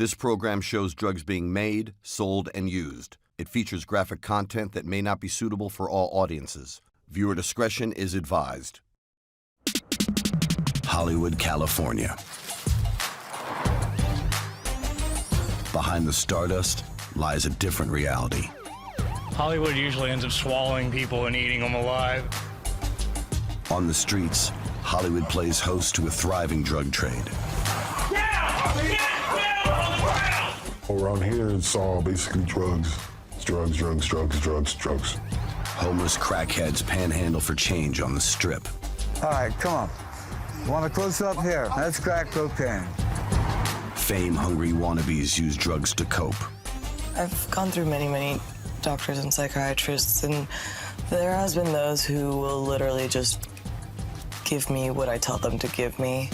This program shows drugs being made, sold, and used. It features graphic content that may not be suitable for all audiences. Viewer discretion is advised. Hollywood, California. Behind the stardust lies a different reality. Hollywood usually ends up swallowing people and eating them alive. On the streets, Hollywood plays host to a thriving drug trade. Around here, it's all basically drugs. It's drugs, drugs, drugs, drugs, drugs. Homeless crackheads panhandle for change on the Strip. All right, come on. Want a close-up here? That's crack cocaine. Fame-hungry wannabes use drugs to cope. I've gone through many doctors and psychiatrists, and there has been those who will literally just give me what I tell them to give me.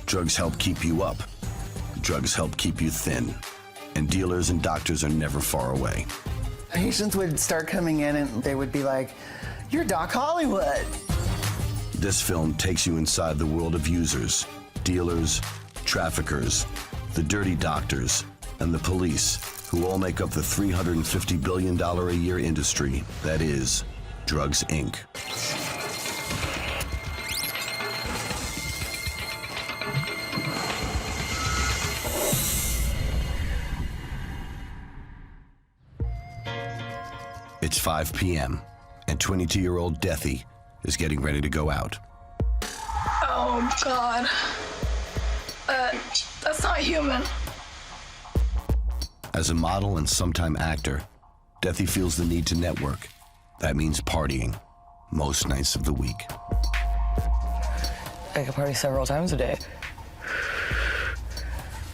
Drugs help keep you up. Drugs help keep you thin. And dealers and doctors are never far away. Patients would start coming in and they would be like, "You're Doc Hollywood." This film takes you inside the world of users, dealers, traffickers, the dirty doctors, and the police, who all make up the $350 billion a year industry that is Drugs, Inc. It's 5 p.m., and 22-year-old Deathy is getting ready to go out. Oh, God. That's not human. As a model and sometime actor, Deathy feels the need to network. That means partying, most nights of the week. I can party several times a day.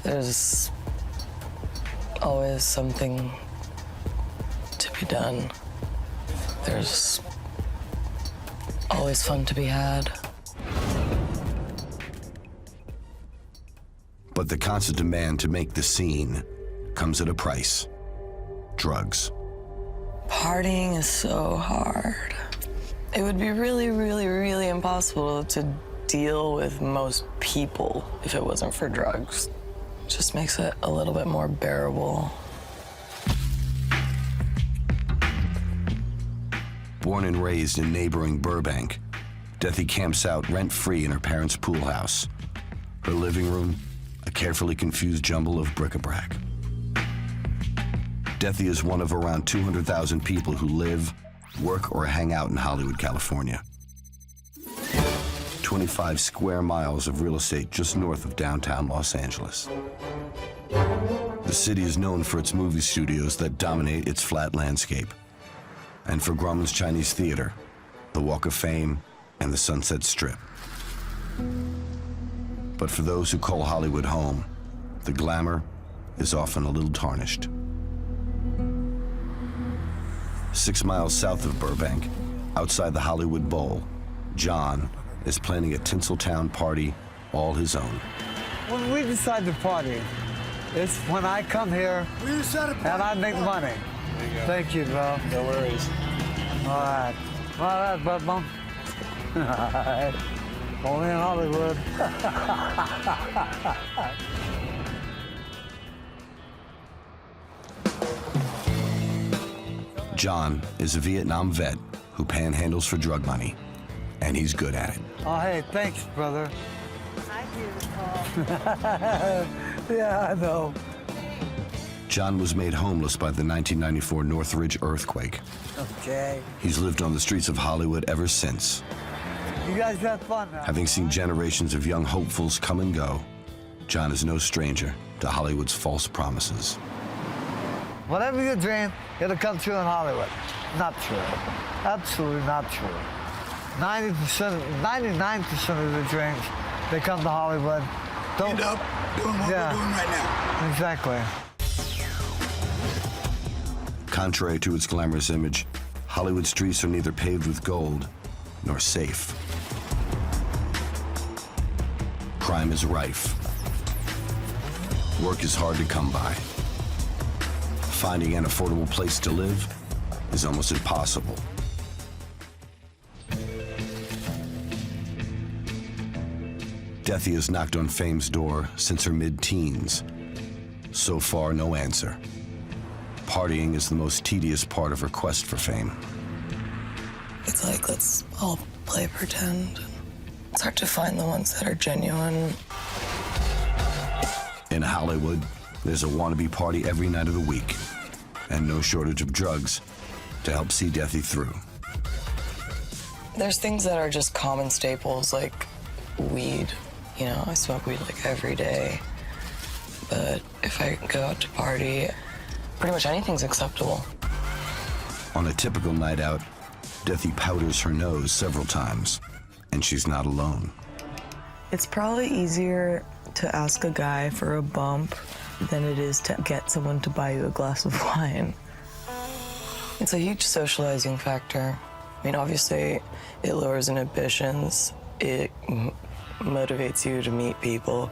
There's always something to be done. There's always fun to be had. But the constant demand to make the scene comes at a price. Drugs. Partying is so hard. It would be really impossible to deal with most people if it wasn't for drugs. It just makes it a little bit more bearable. Born and raised in neighboring Burbank, Deathy camps out rent-free in her parents' pool house. Her living room, a carefully confused jumble of bric-a-brac. Deathy is one of around 200,000 people who live, work, or hang out in Hollywood, California. 25 square miles of real estate just north of downtown Los Angeles. The city is known for its movie studios that dominate its flat landscape, and for Grauman's Chinese Theater, the Walk of Fame, and the Sunset Strip. But for those who call Hollywood home, the glamour is often a little tarnished. 6 miles south of Burbank, outside the Hollywood Bowl, John is planning a Tinseltown party all his own. When we decide to party, it's when I come here and I make money. Thank you, bro. No worries. All right. All right, bud, bum. All right. Only in Hollywood. John is a Vietnam vet who panhandles for drug money, and he's good at it. Oh, hey, thanks, brother. Yeah, I know. John was made homeless by the 1994 Northridge earthquake. Okay. He's lived on the streets of Hollywood ever since. You guys have fun now. Having seen generations of young hopefuls come and go, John is no stranger to Hollywood's false promises. Whatever you dream, it'll come true in Hollywood. Not true. Absolutely not true. 90%, 99% of the dreams, they come to Hollywood. Don't end up doing what we're doing right now. Exactly. Contrary to its glamorous image, Hollywood streets are neither paved with gold nor safe. Crime is rife. Work is hard to come by. Finding an affordable place to live is almost impossible. Deathy has knocked on fame's door since her mid-teens. So far, no answer. Partying is the most tedious part of her quest for fame. It's like, let's all play pretend. It's hard to find the ones that are genuine. In Hollywood, there's a wannabe party every night of the week, and no shortage of drugs to help see Deathy through. There's things that are just common staples, like weed. You know, I smoke weed like every day. But if I go out to party, pretty much anything's acceptable. On a typical night out, Deathy powders her nose several times, and she's not alone. It's probably easier to ask a guy for a bump than it is to get someone to buy you a glass of wine. It's a huge socializing factor. I mean, obviously, it lowers inhibitions. It motivates you to meet people.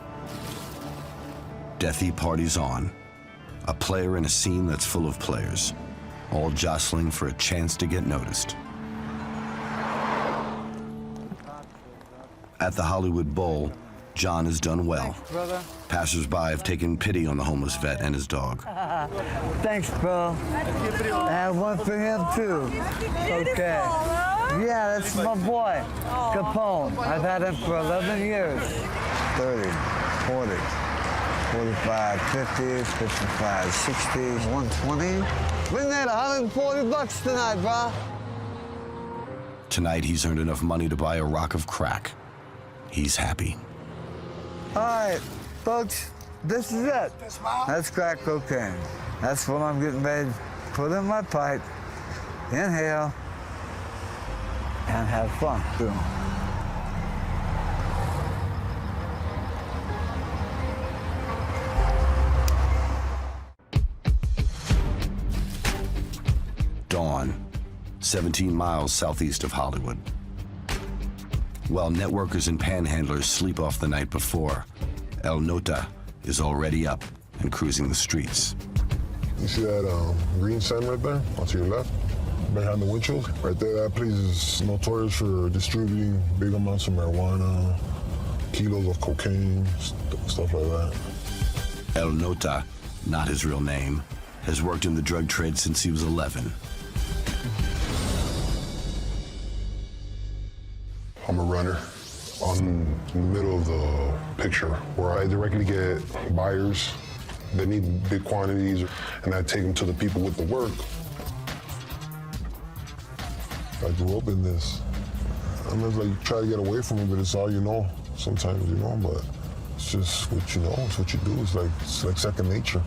Deathy parties on, a player in a scene that's full of players, all jostling for a chance to get noticed. At the Hollywood Bowl, John has done well. Thanks, brother. Passers-by have taken pity on the homeless vet and his dog. Thanks, bro. I have one for him, too. Okay. Yeah, that's my boy, Capone. I've had him for 11 years. 30, 40, 45, 50, 55, 60, 120. We made $140 tonight, bro. Tonight, he's earned enough money to buy a rock of crack. He's happy. All right, folks, this is it. That's crack cocaine. That's what I'm getting ready to put in my pipe, inhale, and have fun, too. Dawn, 17 miles southeast of Hollywood. While networkers and panhandlers sleep off the night before, El Nota is already up and cruising the streets. You see that green sign right there, on to your left, behind the windshield? Right there, that place is notorious for distributing big amounts of marijuana, kilos of cocaine, stuff like that. El Nota, not his real name, has worked in the drug trade since he was 11. I'm a runner. I'm in the middle of the picture where I directly get buyers that need big quantities, and I take them to the people with the work. I grew up in this. I mean, it's like you try to get away from it, but it's all you know sometimes, you know, but it's just what you know, it's what you do. It's like second nature.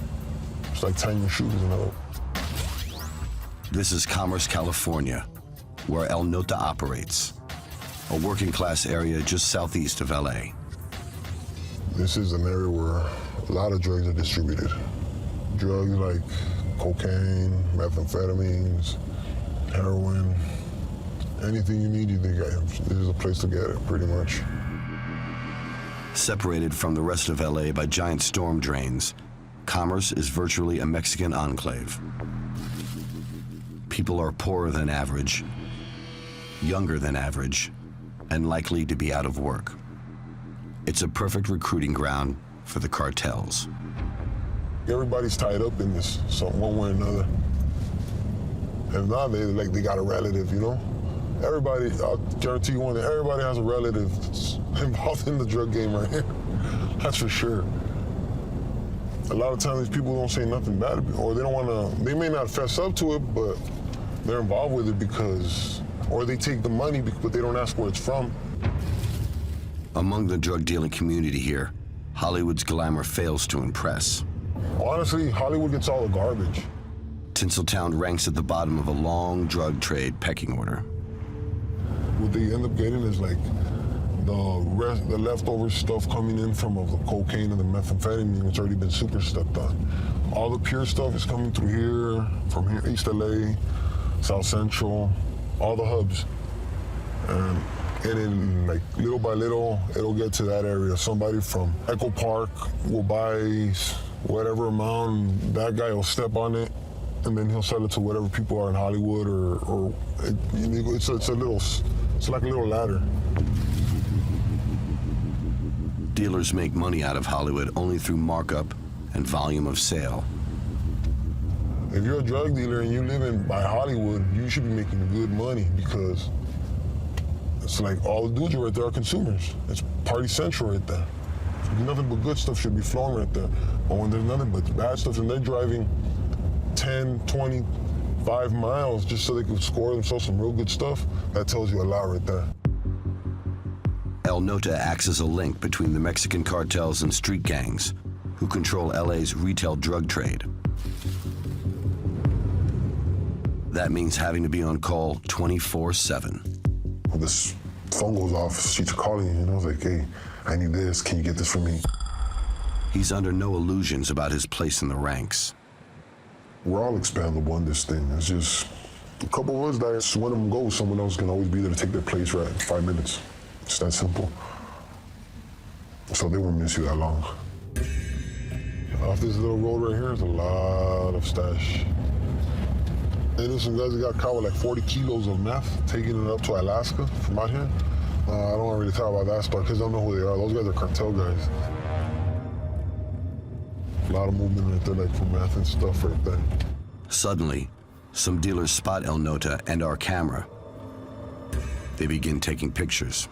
It's like tying your shoes, you know. This is Commerce, California, where El Nota operates, a working class area just southeast of LA. This is an area where a lot of drugs are distributed. Drugs like cocaine, methamphetamines, heroin, anything you need, this is a place to get it, pretty much. Separated from the rest of LA by giant storm drains, Commerce is virtually a Mexican enclave. People are poorer than average, younger than average, and likely to be out of work. It's a perfect recruiting ground for the cartels. Everybody's tied up in this, so one way or another. And now they got a relative, you know? Everybody, I'll guarantee you one thing, everybody has a relative that's involved in the drug game right here. That's for sure. A lot of times these people don't say nothing bad, or they don't want to, they may not fess up to it, but they're involved with it because, or they take the money, but they don't ask where it's from. Among the drug dealing community here, Hollywood's glamour fails to impress. Honestly, Hollywood gets all the garbage. Tinseltown ranks at the bottom of a long drug trade pecking order. What they end up getting is like the leftover stuff coming in from of the cocaine and the methamphetamine, which already been super stepped on. All the pure stuff is coming through here, from here, East LA, South Central, all the hubs. And then, like, little by little, it'll get to that area. Somebody from Echo Park will buy whatever amount, and that guy will step on it, and then he'll sell it to whatever people are in Hollywood, or it's like a little ladder. Dealers make money out of Hollywood only through markup and volume of sale. If you're a drug dealer and you live in by Hollywood, you should be making good money because it's like all the dudes right there are consumers. It's party central right there. Nothing but good stuff should be flowing right there. But when there's nothing but bad stuff and they're driving 10, 25 miles just so they can score themselves some real good stuff, that tells you a lot right there. El Nota acts as a link between the Mexican cartels and street gangs, who control LA's retail drug trade. That means having to be on call 24/7. When this phone goes off, she's calling you, it's like, hey, I need this, can you get this for me? He's under no illusions about his place in the ranks. We're all expendable in this thing. It's just a couple of us that so one of them goes, someone else can always be there to take their place right in 5 minutes. It's that simple. So they won't miss you that long. Off this little road right here is a lot of stash. And there's some guys that got caught with like 40 kilos of meth, taking it up to Alaska from out here. I don't want to really talk about that stuff because I don't know who they are. Those guys are cartel guys. A lot of movement right there, like for meth and stuff right there. Suddenly, some dealers spot El Nota and our camera. They begin taking pictures.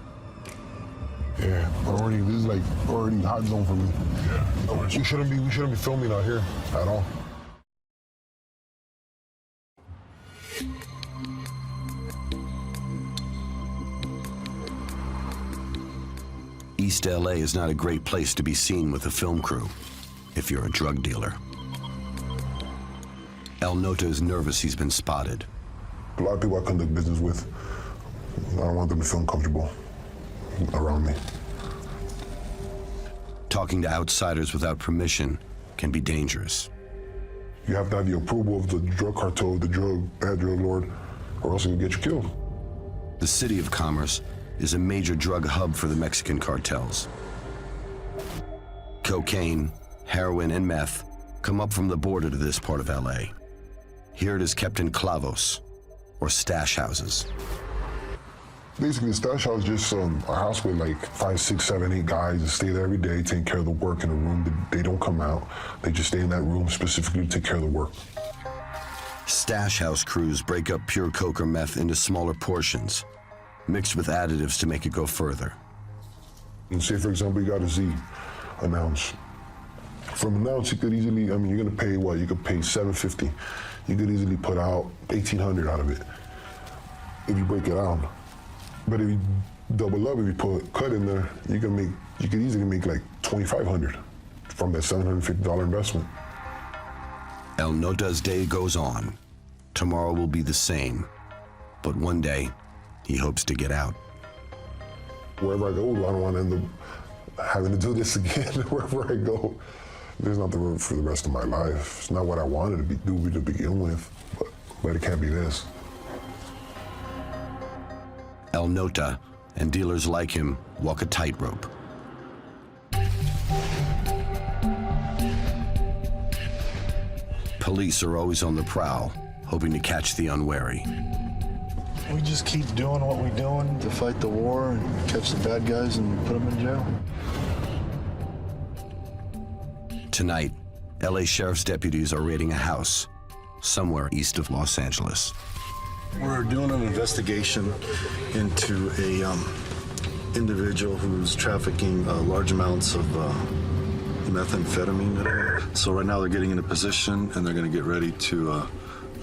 Yeah, this is like already hot zone for me. Yeah. We shouldn't be filming out here at all. East LA is not a great place to be seen with a film crew if you're a drug dealer. El Nota is nervous he's been spotted. A lot of people I conduct business with, I don't want them to feel uncomfortable around me. Talking to outsiders without permission can be dangerous. You have to have the approval of the drug cartel, the bad drug lord, or else it can get you killed. The city of Commerce is a major drug hub for the Mexican cartels. Cocaine, heroin, and meth come up from the border to this part of LA. Here it is kept in clavos, or stash houses. Basically, a stash house is just a house with like 5, 6, 7, 8 guys that stay there every day, taking care of the work in a room. They don't come out. They just stay in that room specifically to take care of the work. Stash house crews break up pure coke or meth into smaller portions, mixed with additives to make it go further. And say, for example, you got a Z, an ounce. From an ounce, you could easily, you're gonna pay what? You could pay $7.50. You could easily put out $1,800 out of it if you break it down. But if you double up, if you put cut in there, you could easily make like $2,500 from that $750 investment. El Nota's day goes on. Tomorrow will be the same, but one day, he hopes to get out. Wherever I go, I don't want to end up having to do this again. Wherever I go, there's nothing for the rest of my life. It's not what I wanted to do to begin with, but it can't be this. El Nota and dealers like him walk a tightrope. Police are always on the prowl, hoping to catch the unwary. We just keep doing what we're doing to fight the war and catch the bad guys and put them in jail. Tonight, LA Sheriff's deputies are raiding a house somewhere east of Los Angeles. We're doing an investigation into a individual who's trafficking large amounts of methamphetamine. So right now they're getting in a position and they're going to get ready to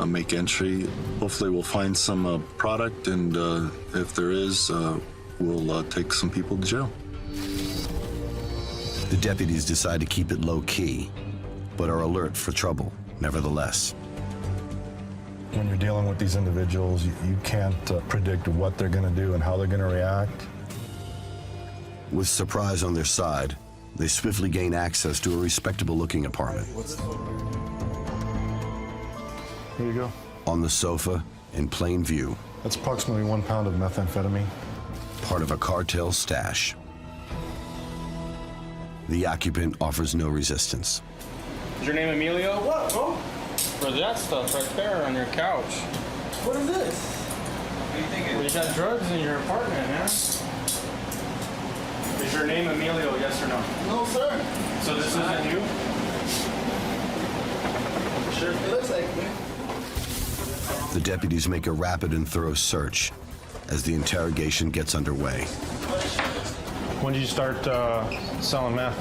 make entry. Hopefully we'll find some product, and if there is, we'll take some people to jail. The deputies decide to keep it low-key, but are alert for trouble, nevertheless. When you're dealing with these individuals, you can't predict what they're going to do and how they're going to react. With surprise on their side, they swiftly gain access to a respectable-looking apartment. Here you go. On the sofa, in plain view, That's approximately 1 pound of methamphetamine. part of a cartel stash. The occupant offers no resistance. Is your name Emilio? What, bro? For that stuff right there on your couch. What is this? What do you think? You got drugs in your apartment, man. Is your name Emilio, yes or no? No, sir. So this isn't you? It looks like me. The deputies make a rapid and thorough search as the interrogation gets underway. When did you start selling meth?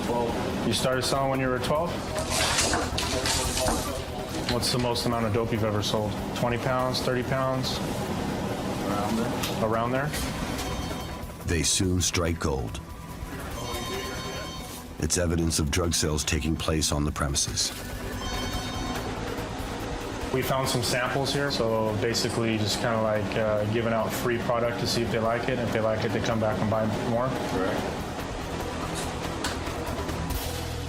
12. You started selling when you were 12? What's the most amount of dope you've ever sold? 20 pounds, 30 pounds? Around there. Around there? They soon strike gold. It's evidence of drug sales taking place on the premises. We found some samples here, so basically just kind of like giving out free product to see if they like it. If they like it, they come back and buy more. Correct.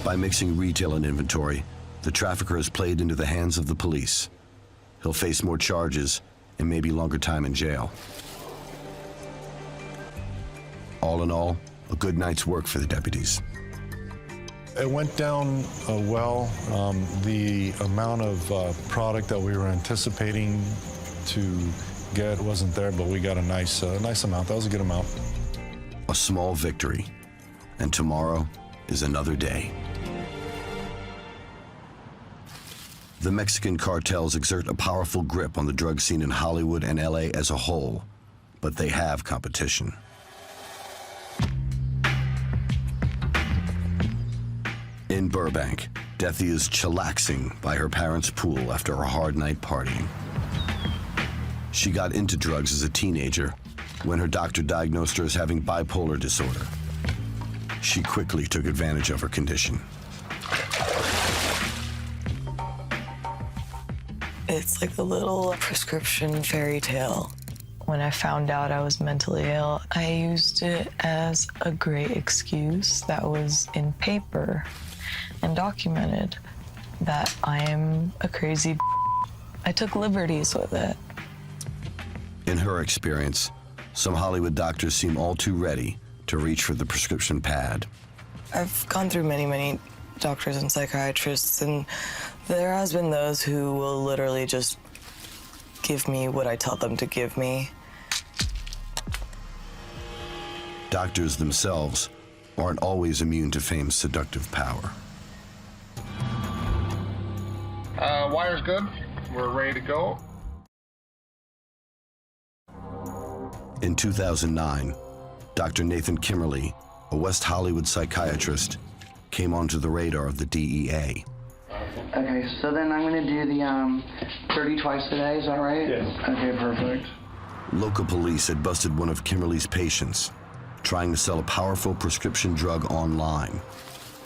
By mixing retail and inventory, the trafficker has played into the hands of the police. He'll face more charges and maybe longer time in jail. All in all, a good night's work for the deputies. It went down well. The amount of product that we were anticipating to get wasn't there, but we got a nice amount. That was a good amount. A small victory, and tomorrow is another day. The Mexican cartels exert a powerful grip on the drug scene in Hollywood and LA as a whole, but they have competition. In Burbank, Dethi is chillaxing by her parents' pool after a hard night partying. She got into drugs as a teenager when her doctor diagnosed her as having bipolar disorder. She quickly took advantage of her condition. It's like a little prescription fairy tale. When I found out I was mentally ill, I used it as a great excuse that was in paper and documented that I am a crazy. I took liberties with it. In her experience, some Hollywood doctors seem all too ready to reach for the prescription pad. I've gone through many doctors and psychiatrists, and there has been those who will literally just give me what I tell them to give me. Doctors themselves aren't always immune to fame's seductive power. Wire's good. We're ready to go. In 2009, Dr. Nathan Kimmerly, a West Hollywood psychiatrist, came onto the radar of the DEA. Okay, so then I'm going to do the 30 twice a day, is that right? Yes. Okay, perfect. Local police had busted one of Kimmerly's patients, trying to sell a powerful prescription drug online.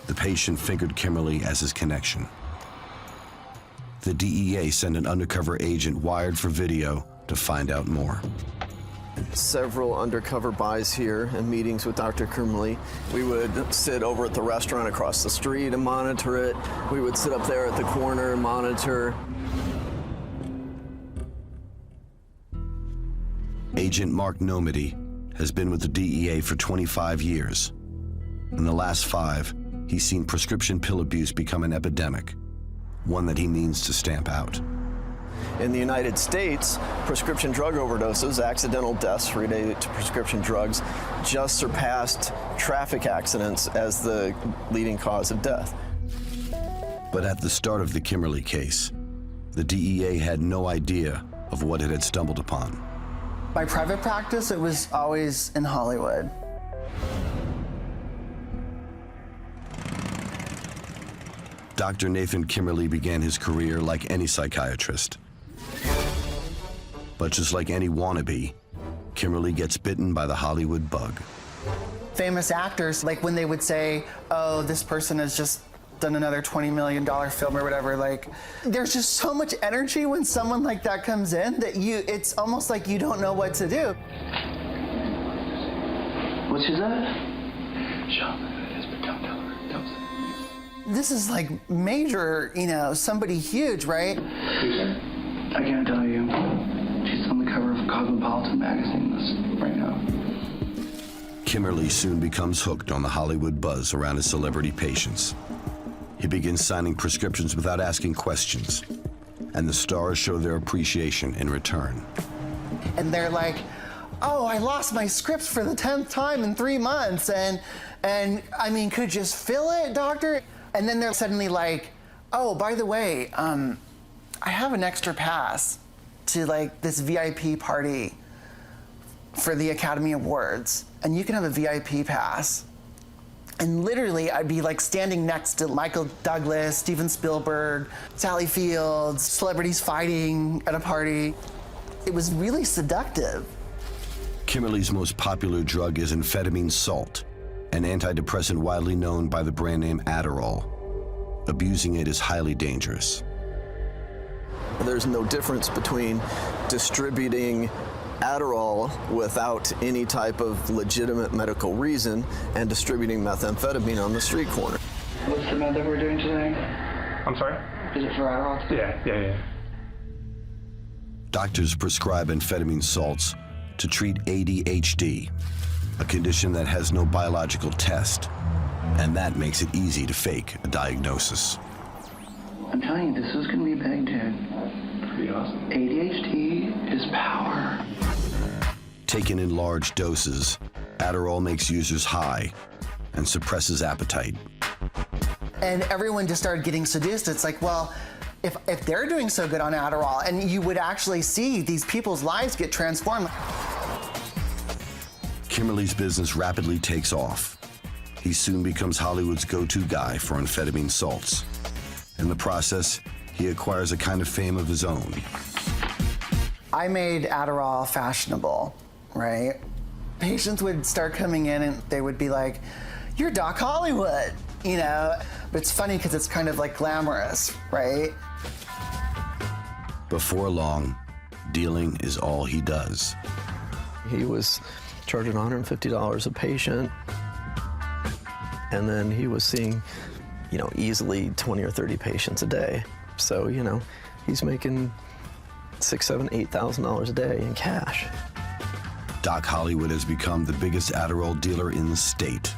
The patient fingered Kimmerly as his connection. The DEA sent an undercover agent wired for video to find out more. Several undercover buys here and meetings with Dr. Kimmerly. We would sit over at the restaurant across the street and monitor it. We would sit up there at the corner and monitor. Agent Mark Nomedy has been with the DEA for 25 years. In the last 5, he's seen prescription pill abuse become an epidemic, one that he means to stamp out. In the United States, prescription drug overdoses, accidental deaths related to prescription drugs, just surpassed traffic accidents as the leading cause of death. But at the start of the Kimmerly case, the DEA had no idea of what it had stumbled upon. My private practice, it was always in Hollywood. Dr. Nathan Kimmerly began his career like any psychiatrist. But just like any wannabe, Kimmerly gets bitten by the Hollywood bug. Famous actors, like when they would say, oh, this person has just done another $20 million film or whatever, like, there's just so much energy when someone like that comes in that it's almost like you don't know what to do. What she said? This is like major, somebody huge, right? I can't tell you. She's on the cover of Cosmopolitan magazine right now. Kimmerly soon becomes hooked on the Hollywood buzz around his celebrity patients. He begins signing prescriptions without asking questions, and the stars show their appreciation in return. And they're like, oh, I lost my scripts for the 10th time in 3 months, and I mean, could you just fill it, doctor? And then they're suddenly like, Oh, by the way, I have an extra pass to like this VIP party for the Academy Awards, and you can have a VIP pass. And literally, I'd be like standing next to Michael Douglas, Steven Spielberg, Sally Fields, celebrities fighting at a party. It was really seductive. Kimberly's most popular drug is amphetamine salt, an antidepressant widely known by the brand name Adderall. Abusing it is highly dangerous. There's no difference between distributing Adderall without any type of legitimate medical reason and distributing methamphetamine on the street corner. What's the med that we're doing today? I'm sorry? Is it for Adderall? Yeah. Doctors prescribe amphetamine salts to treat ADHD, a condition that has no biological test, and that makes it easy to fake a diagnosis. I'm telling you, this is gonna be big, dude. Pretty awesome. ADHD is power. Taken in large doses, Adderall makes users high and suppresses appetite. And everyone just started getting seduced. It's like, well, if they're doing so good on Adderall, and you would actually see these people's lives get transformed. Kimberly's business rapidly takes off. He soon becomes Hollywood's go-to guy for amphetamine salts. In the process, he acquires a kind of fame of his own. I made Adderall fashionable, right? Patients would start coming in and they would be like, "You're Doc Hollywood," you know? But it's funny because it's kind of like glamorous, right? Before long, dealing is all he does. He was charging $150 a patient, and then he was seeing, easily 20 or 30 patients a day. So, he's making $6,000, $7,000, $8,000 a day in cash. Doc Hollywood has become the biggest Adderall dealer in the state.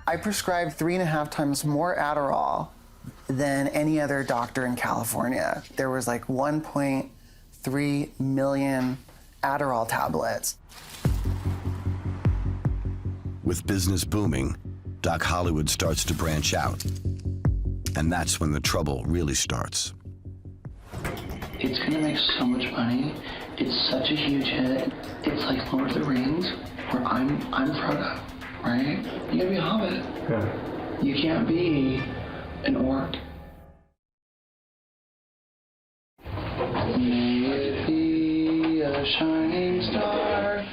I prescribed 3.5 times more Adderall than any other doctor in California. There was like 1.3 million Adderall tablets. With business booming, Doc Hollywood starts to branch out. And that's when the trouble really starts. It's gonna make so much money. It's such a huge hit. It's like Lord of the Rings, where I'm Frodo, right? You gotta be a hobbit. Yeah. You can't be an orc. May it be a shining star.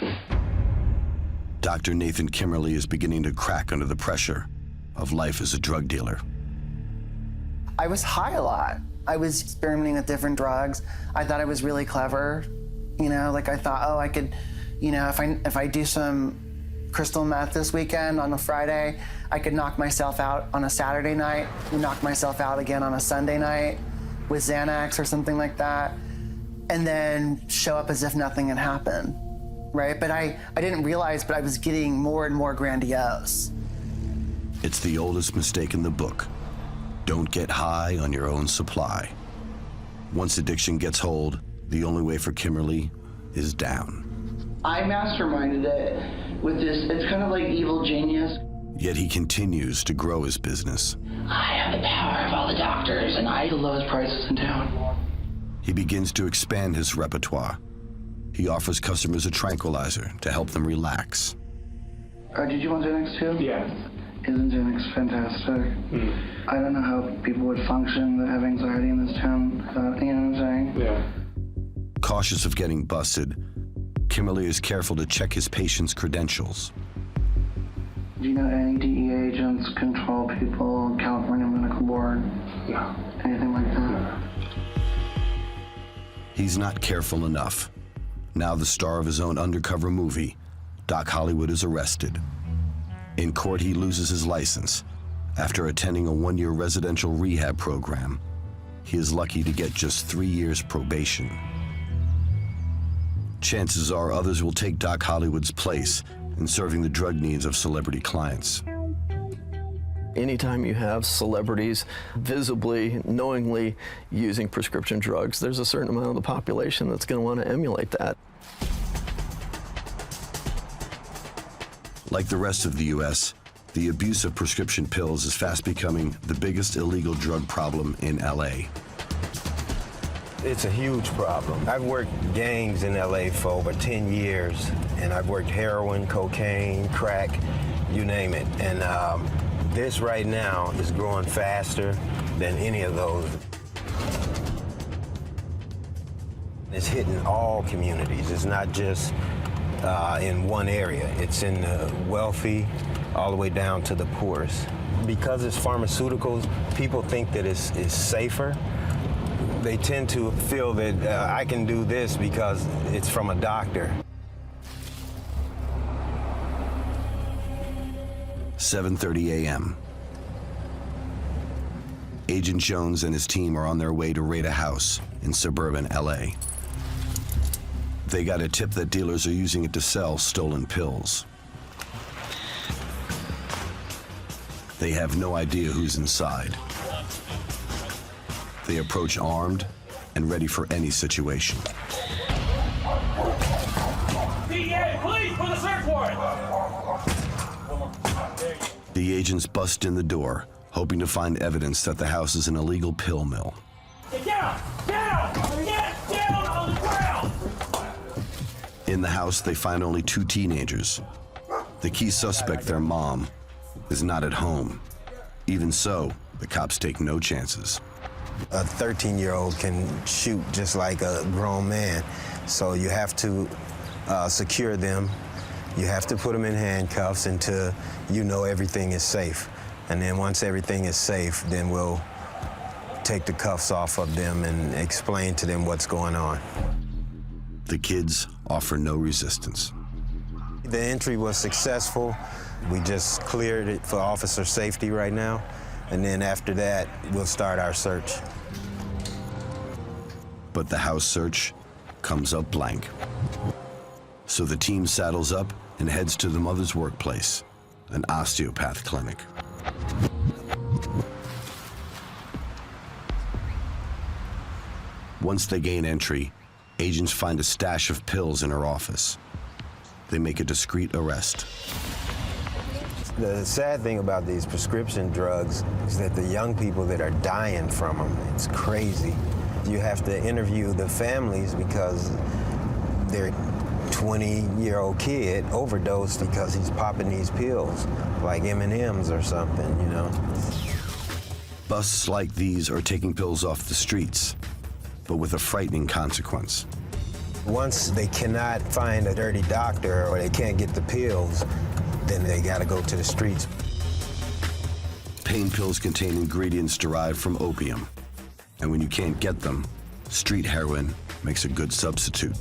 Dr. Nathan Kimmerly is beginning to crack under the pressure of life as a drug dealer. I was high a lot. I was experimenting with different drugs. I thought I was really clever. I thought, oh, I could, if I do some crystal meth this weekend on a Friday, I could knock myself out on a Saturday night, knock myself out again on a Sunday night with Xanax or something like that, and then show up as if nothing had happened, right? But I didn't realize, but I was getting more and more grandiose. It's the oldest mistake in the book. Don't get high on your own supply. Once addiction gets hold, the only way for Kimmerly is down. I masterminded it with this, it's kind of like evil genius. Yet he continues to grow his business. I have the power of all the doctors, and I have the lowest prices in town. He begins to expand his repertoire. He offers customers a tranquilizer to help them relax. Did you want Xanax too? Yeah. Isn't Xanax fantastic? I don't know how people would function that have anxiety in this town, you know what I'm saying? Yeah. Cautious of getting busted, Kimmerly is careful to check his patients' credentials. Do you know any DEA agents, control people, California Medical Board? No. Anything like that? He's not careful enough. Now the star of his own undercover movie, Doc Hollywood is arrested. In court, he loses his license after attending a 1-year residential rehab program. He is lucky to get just 3 years probation. Chances are others will take Doc Hollywood's place in serving the drug needs of celebrity clients. Anytime you have celebrities visibly, knowingly using prescription drugs, there's a certain amount of the population that's going to want to emulate that. Like the rest of the U.S., the abuse of prescription pills is fast becoming the biggest illegal drug problem in LA. It's a huge problem. I've worked gangs in LA for over 10 years, and I've worked heroin, cocaine, crack, you name it. And this right now is growing faster than any of those. It's hitting all communities. It's not just in one area. It's in the wealthy all the way down to the poorest. Because it's pharmaceuticals, people think that it's safer. They tend to feel that I can do this because it's from a doctor. 7:30 a.m. Agent Jones and his team are on their way to raid a house in suburban LA. They got a tip that dealers are using it to sell stolen pills. They have no idea who's inside. They approach armed and ready for any situation. DEA, please, put a search warrant! The agents bust in the door, hoping to find evidence that the house is an illegal pill mill. Get down! Down! Get down on the ground! In the house, they find only 2 teenagers. The key suspect, their mom, is not at home. Even so, the cops take no chances. A 13-year-old can shoot just like a grown man. So you have to secure them. You have to put them in handcuffs until you know everything is safe. And then once everything is safe, then we'll take the cuffs off of them and explain to them what's going on. The kids offer no resistance. The entry was successful. We just cleared it for officer safety right now. And then after that, we'll start our search. But the house search comes up blank. So the team saddles up and heads to the mother's workplace, an osteopath clinic. Once they gain entry, agents find a stash of pills in her office. They make a discreet arrest. The sad thing about these prescription drugs is that the young people that are dying from them, it's crazy. You have to interview the families because their 20-year-old kid overdosed because he's popping these pills, like M&Ms or something, you know. Busts like these are taking pills off the streets, but with a frightening consequence. Once they cannot find a dirty doctor or they can't get the pills, then they gotta go to the streets. Pain pills contain ingredients derived from opium, and when you can't get them, street heroin makes a good substitute.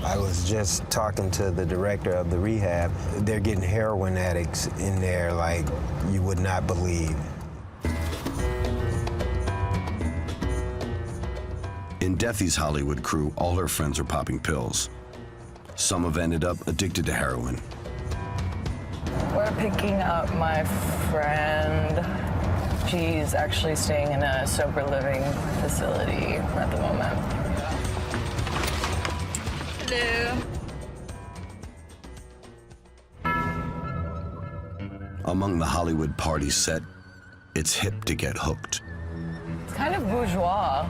I was just talking to the director of the rehab. They're getting heroin addicts in there like you would not believe. In Dethy's Hollywood crew, all her friends are popping pills. Some have ended up addicted to heroin. We're picking up my friend. She's actually staying in a sober living facility at the moment. Hello. Among the Hollywood party set, it's hip to get hooked. It's kind of bourgeois.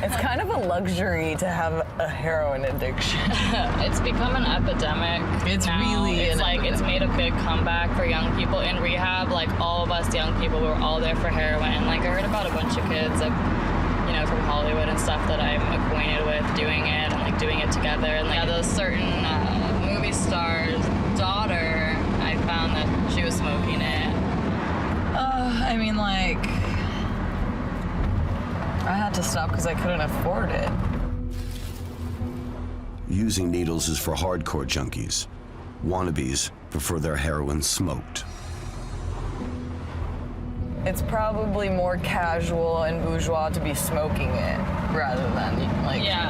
It's kind of a luxury to have a heroin addiction. It's become an epidemic. It's now. really It's an like epidemic. It's made a big comeback for young people in rehab. Like all of us young people, we were all there for heroin. Like I heard about a bunch of kids, from Hollywood and stuff that I'm acquainted with doing it and like doing it together. And like those certain movie stars' daughter, I found that she was smoking it. I had to stop because I couldn't afford it. Using needles is for hardcore junkies. Wannabes prefer their heroin smoked. It's probably more casual and bourgeois to be smoking it rather than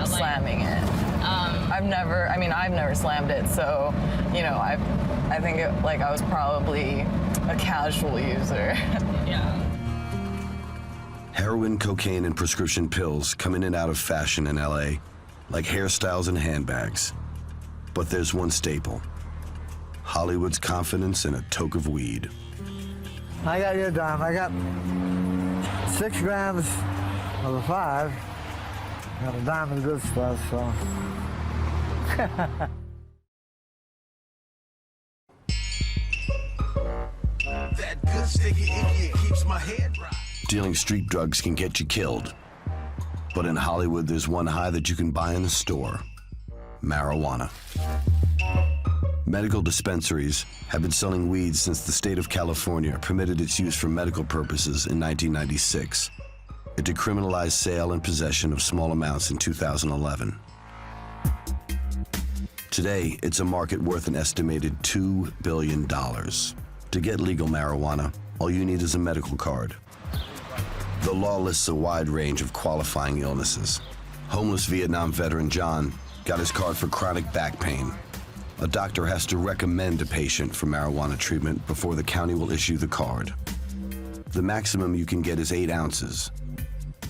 slamming it. I've never slammed it, so I think I was probably a casual user. Yeah. Heroin, cocaine, and prescription pills come in and out of fashion in LA, like hairstyles and handbags. But there's one staple: Hollywood's confidence in a toke of weed. I got your dime. I got 6 grams of the 5. Got a dime of the good stuff, so. That good sticky icky, it keeps my head right. Dealing street drugs can get you killed. But in Hollywood, there's one high that you can buy in the store: marijuana. Medical dispensaries have been selling weed since the state of California permitted its use for medical purposes in 1996. It decriminalized sale and possession of small amounts in 2011. Today, it's a market worth an estimated $2 billion. To get legal marijuana, all you need is a medical card. The law lists a wide range of qualifying illnesses. Homeless Vietnam veteran John got his card for chronic back pain. A doctor has to recommend a patient for marijuana treatment before the county will issue the card. The maximum you can get is 8 ounces,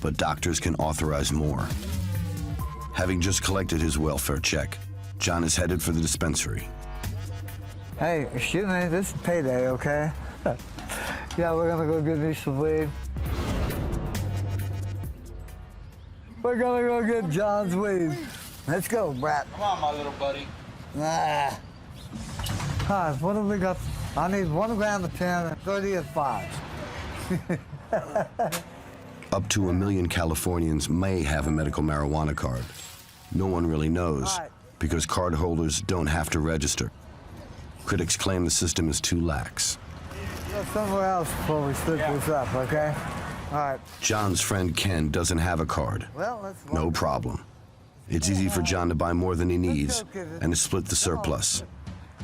but doctors can authorize more. Having just collected his welfare check, John is headed for the dispensary. Hey, excuse me, this is payday, okay? Yeah, we're gonna go get me some weed. We're gonna go get John's weed. Let's go, brat. Come on, my little buddy. Ah. Hi, what have we got? I need 1 gram of 10 and 30 at 5. Up to 1 million Californians may have a medical marijuana card. No one really knows because card holders don't have to register. Critics claim the system is too lax. Go somewhere else before we split this up, okay? All right. John's friend Ken doesn't have a card. Well, let's No problem. It's easy for John to buy more than he needs and to split the surplus.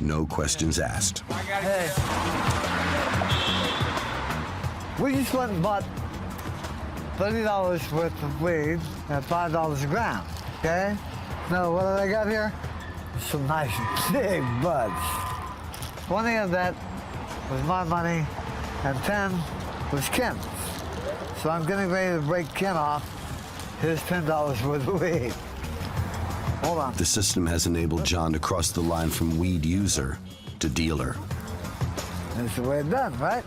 No questions asked. Hey. We just went and bought $30 worth of weed at $5 a gram, okay? Now, what do I got here? Some nice big buds. 20 of that was my money, and 10 was Ken's. So I'm getting ready to break Ken off his $10 worth of weed. Hold on. The system has enabled John to cross the line from weed user to dealer. That's the way it's done, right?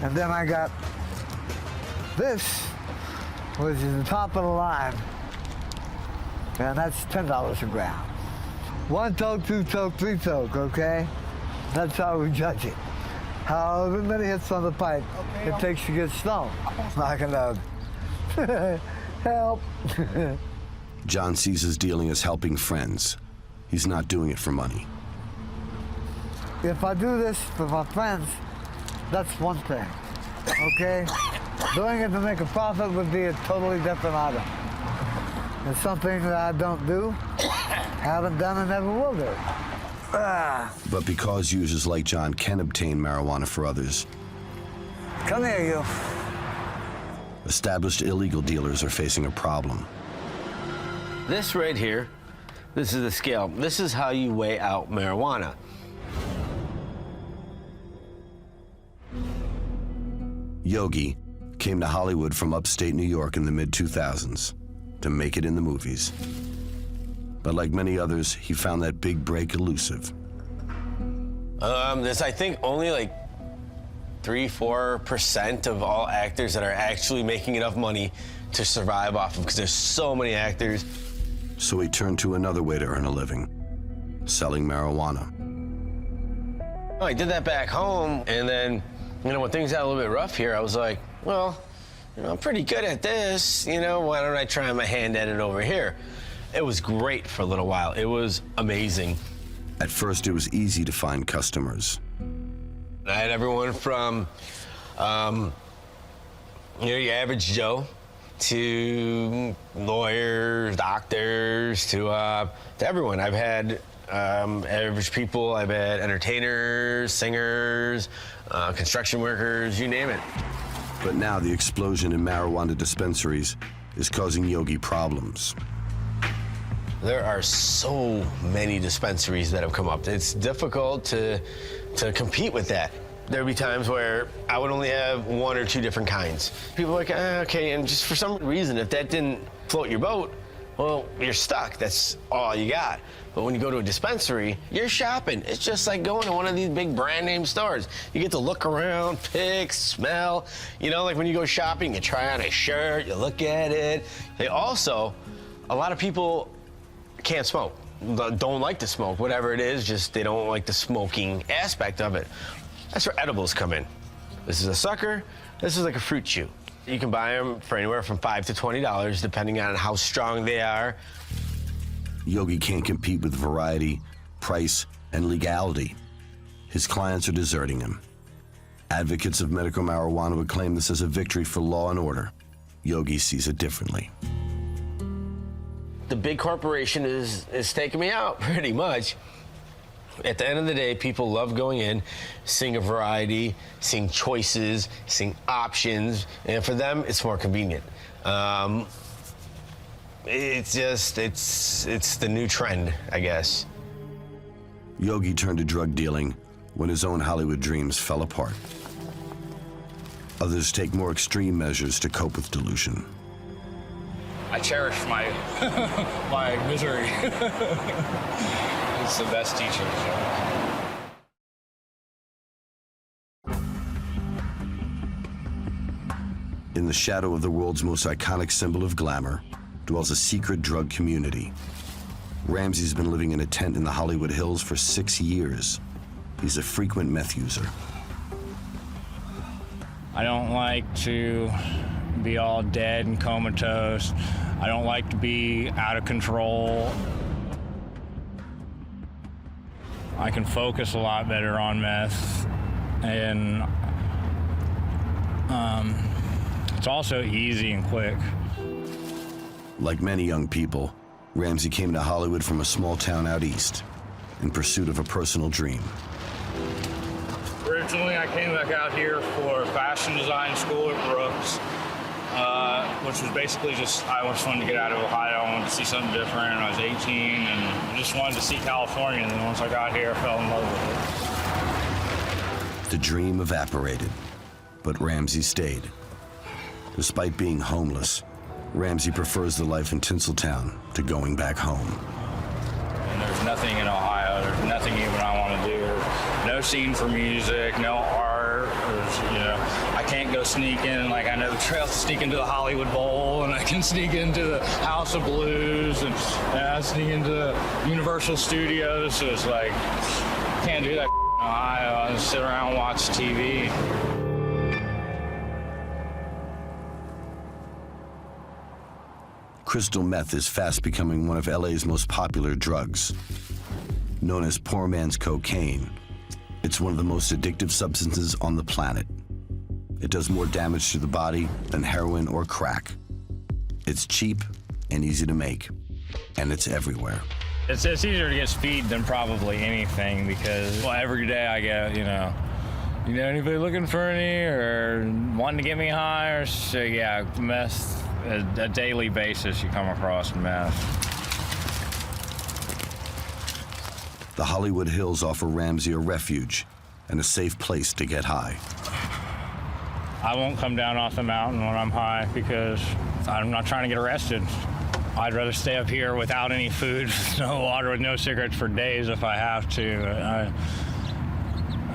And then I got this, which is the top of the line, and that's $10 a gram. 1 toke, 2 toke, 3 toke, okay? That's how we judge it. However many hits on the pipe it takes to get stoned. Knock it out. Help. John sees his dealing as helping friends. He's not doing it for money. If I do this for my friends, that's one thing, okay? Doing it to make a profit would be a totally different item. It's something that I don't do, haven't done, and never will do. But because users like John can obtain marijuana for others, Come here, you. established illegal dealers are facing a problem. This right here, this is the scale. This is how you weigh out marijuana. Yogi came to Hollywood from upstate New York in the mid-2000s to make it in the movies. But like many others, he found that big break elusive. There's, I think, only like 3-4% of all actors that are actually making enough money to survive off of, because there's so many actors. So he turned to another way to earn a living, selling marijuana. I did that back home, and then, when things got a little bit rough here, I was like, well, I'm pretty good at this, why don't I try my hand at it over here? It was great for a little while. It was amazing. At first, it was easy to find customers. I had everyone from, your average Joe to lawyers, doctors, to everyone. I've had average people. I've had entertainers, singers, construction workers, you name it. But now the explosion in marijuana dispensaries is causing Yogi problems. There are so many dispensaries that have come up. It's difficult to compete with that. There'd be times where I would only have 1 or 2 different kinds. People are like, okay, and just for some reason, if that didn't float your boat, well, you're stuck. That's all you got. But when you go to a dispensary, you're shopping. It's just like going to one of these big brand name stores. You get to look around, pick, smell. You know, like when you go shopping, you try on a shirt, you look at it. They also, a lot of people can't smoke, don't like to smoke, whatever it is, just they don't like the smoking aspect of it. That's where edibles come in. This is a sucker, this is like a fruit chew. You can buy them for anywhere from $5 to $20, depending on how strong they are. Yogi can't compete with variety, price, and legality. His clients are deserting him. Advocates of medical marijuana would claim this as a victory for law and order. Yogi sees it differently. The big corporation is taking me out, pretty much. At the end of the day, people love going in, seeing a variety, seeing choices, seeing options, and for them, it's more convenient. It's the new trend, I guess. Yogi turned to drug dealing when his own Hollywood dreams fell apart. Others take more extreme measures to cope with delusion. I cherish my my misery. It's the best teacher. In the shadow of the world's most iconic symbol of glamour dwells a secret drug community. Ramsey's been living in a tent in the Hollywood Hills for 6 years. He's a frequent meth user. I don't like to be all dead and comatose. I don't like to be out of control. I can focus a lot better on meth, and it's also easy and quick. Like many young people, Ramsey came to Hollywood from a small town out east in pursuit of a personal dream. Originally, I came back out here for fashion design school at Brooks, which was basically just, I just wanted to get out of Ohio. I wanted to see something different. I was 18 and I just wanted to see California. And then once I got here, I fell in love with The dream evaporated, but Ramsey stayed. Despite being homeless, Ramsey prefers the life in Tinseltown to going back home. And there's nothing in Ohio. There's nothing even I want to do. There's no scene for music, no art. There's, you know, I can't go sneak in. Like, I know the trail to sneak into the Hollywood Bowl, and I can sneak into the House of Blues, and I sneak into Universal Studios. So it's like, can't do that in Ohio. I just sit around and watch TV. Crystal meth is fast becoming one of LA's most popular drugs. Known as poor man's cocaine, it's one of the most addictive substances on the planet. It does more damage to the body than heroin or crack. It's cheap and easy to make, and it's everywhere. It's easier to get speed than probably anything because, well, every day I get, you know, anybody looking for any or wanting to get me high or so, yeah, meth. A daily basis you come across meth. The Hollywood Hills offer Ramsey a refuge and a safe place to get high. I won't come down off the mountain when I'm high because I'm not trying to get arrested. I'd rather stay up here without any food, no water, with no cigarettes for days if I have to.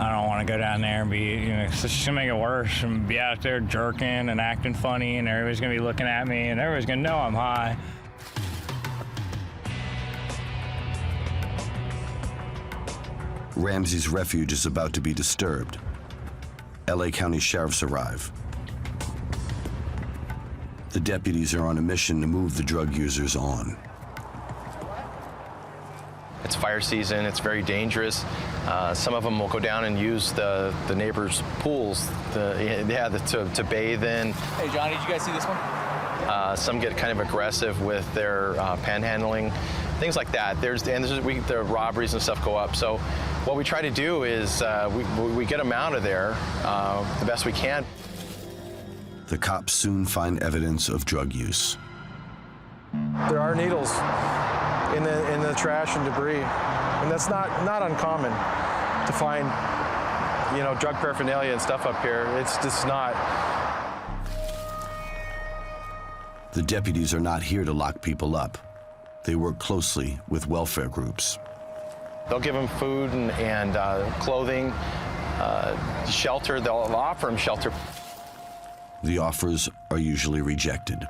I don't want to go down there and be, you know, it's just gonna make it worse and be out there jerking and acting funny and everybody's gonna be looking at me and everybody's gonna know I'm high. Ramsey's refuge is about to be disturbed. LA County sheriffs arrive. The deputies are on a mission to move the drug users on. It's fire season, it's very dangerous. Some of them will go down and use the neighbors' pools to bathe in. Hey, Johnny, did you guys see this one? Some get kind of aggressive with their panhandling, things like that. The robberies and stuff go up. So what we try to do is we get them out of there the best we can. The cops soon find evidence of drug use. There are needles in the trash and debris, and that's not uncommon to find, you know, drug paraphernalia and stuff up here. It's just not. The deputies are not here to lock people up. they work closely with welfare groups. They'll give them food and clothing, shelter. They'll offer them shelter. The offers are usually rejected.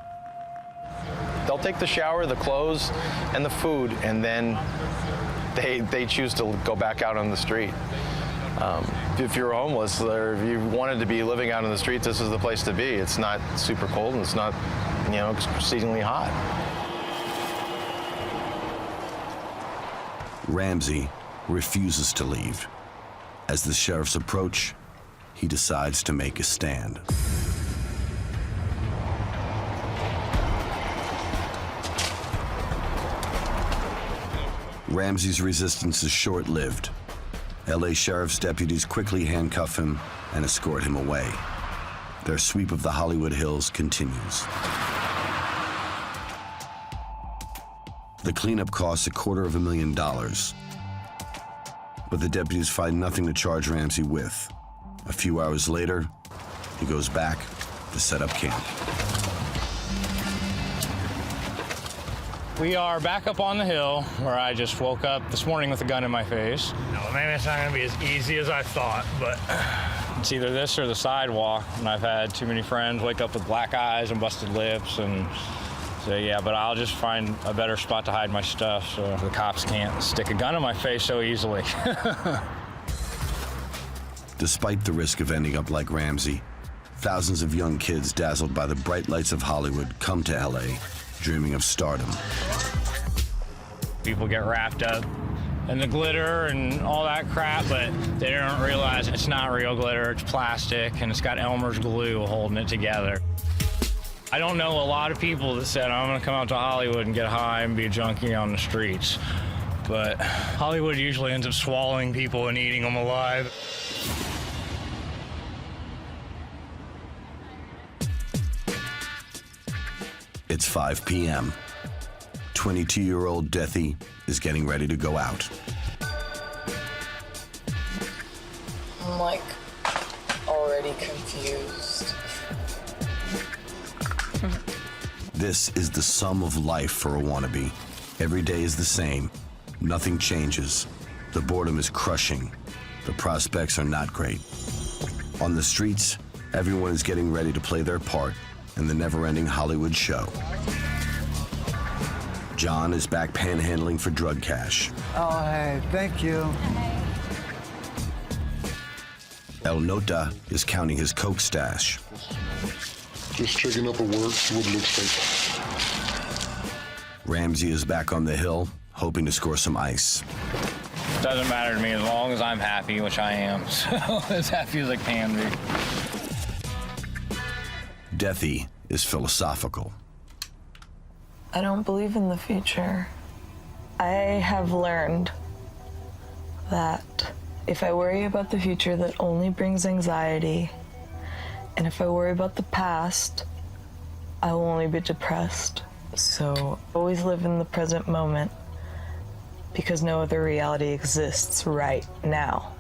They'll take the shower, the clothes, and the food, and then they choose to go back out on the street. If you're homeless or if you wanted to be living out on the street, this is the place to be. It's not super cold and it's not, exceedingly hot. Ramsey refuses to leave. As the sheriffs approach, he decides to make a stand. Ramsey's resistance is short-lived. LA Sheriff's deputies quickly handcuff him and escort him away. Their sweep of the Hollywood Hills continues. The cleanup costs $250,000. But the deputies find nothing to charge Ramsey with. A few hours later, he goes back to set up camp. We are back up on the hill where I just woke up this morning with a gun in my face. Now, maybe it's not gonna be as easy as I thought, but it's either this or the sidewalk. And I've had too many friends wake up with black eyes and busted lips and say, yeah, but I'll just find a better spot to hide my stuff so the cops can't stick a gun in my face so easily. Despite the risk of ending up like Ramsey, thousands of young kids dazzled by the bright lights of Hollywood come to LA, dreaming of stardom. People get wrapped up in the glitter and all that crap, but they don't realize it's not real glitter, it's plastic, and it's got Elmer's glue holding it together. I don't know a lot of people that said, I'm gonna come out to Hollywood and get high and be a junkie on the streets. But Hollywood usually ends up swallowing people and eating them alive. It's 5 p.m. 22-year-old Deathy is getting ready to go out. I'm like already confused. This is the sum of life for a wannabe. Every day is the same. Nothing changes. The boredom is crushing. The prospects are not great. On the streets, everyone is getting ready to play their part in the never-ending Hollywood show. John is back panhandling for drug cash. Oh, hey, thank you. El Nota is counting his coke stash. Just checking up at work, see what it looks like. Ramsey is back on the hill, hoping to score some ice. Doesn't matter to me as long as I'm happy, which I am. So as happy as I can be. Deathy is philosophical. I don't believe in the future. I have learned that if I worry about the future, that only brings anxiety. And if I worry about the past, I will only be depressed. So always live in the present moment because no other reality exists right now.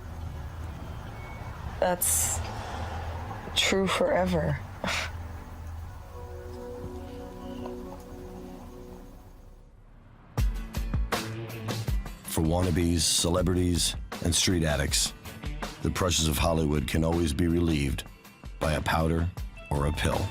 That's true forever. For wannabes, celebrities, and street addicts, the pressures of Hollywood can always be relieved by a powder or a pill.